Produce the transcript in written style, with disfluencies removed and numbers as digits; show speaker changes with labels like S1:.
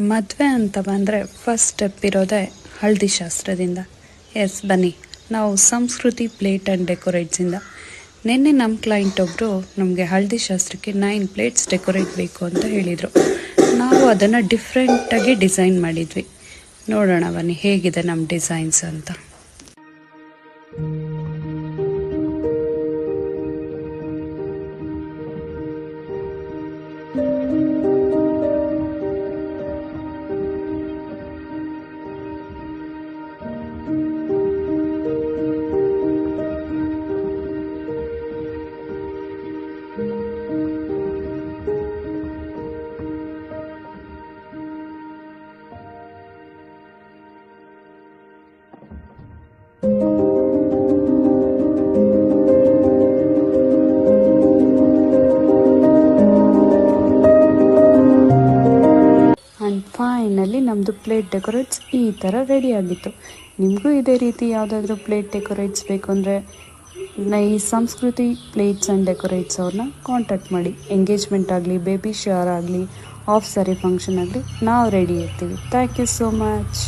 S1: ಮದುವೆ ಅಂತ ಬಂದರೆ ಫಸ್ಟ್ ಸ್ಟೆಪ್ ಇರೋದೇ ಹಳದಿ ಶಾಸ್ತ್ರದಿಂದ. ಎಸ್, ಬನ್ನಿ ನಾವು ಸಂಸ್ಕೃತಿ ಪ್ಲೇಟ್ ಆ್ಯಂಡ್ ಡೆಕೋರೇಟ್ಸಿಂದ. ನಿನ್ನೆ ನಮ್ಮ ಕ್ಲೈಂಟ್ ಒಬ್ಬರು ನಮಗೆ ಹಳದಿ ಶಾಸ್ತ್ರಕ್ಕೆ 9 ಪ್ಲೇಟ್ಸ್ ಡೆಕೋರೇಟ್ ಬೇಕು ಅಂತ ಹೇಳಿದರು. ನಾವು ಅದನ್ನು ಡಿಫ್ರೆಂಟಾಗಿ ಡಿಸೈನ್ ಮಾಡಿದ್ವಿ. ನೋಡೋಣ ಬನ್ನಿ ಹೇಗಿದೆ ನಮ್ಮ ಡಿಸೈನ್ಸ್ ಅಂತ. ಆ್ಯಂಡ್ ಫೈನಲಿ ನಮ್ಮದು ಪ್ಲೇಟ್ ಡೆಕೋರೇಟ್ಸ್ ಈ ಥರ ರೆಡಿಯಾಗಿತ್ತು. ನಿಮಗೂ ಇದೇ ರೀತಿ ಯಾವುದಾದ್ರೂ ಪ್ಲೇಟ್ ಡೆಕೋರೇಟ್ಸ್ ಬೇಕು ಅಂದರೆ ಈ ಸಂಸ್ಕೃತಿ ಪ್ಲೇಟ್ಸ್ ಆ್ಯಂಡ್ ಡೆಕೋರೇಟ್ಸ್ ಅವ್ರನ್ನ ಕಾಂಟ್ಯಾಕ್ಟ್ ಮಾಡಿ. ಎಂಗೇಜ್ಮೆಂಟ್ ಆಗಲಿ, ಬೇಬಿ ಶವರ್ ಆಗಲಿ, ಆಫ್ ಸ್ಯಾರಿ ಫಂಕ್ಷನ್ ಆಗಲಿ, ನಾವು ರೆಡಿ ಇರ್ತೀವಿ. Thank you so much.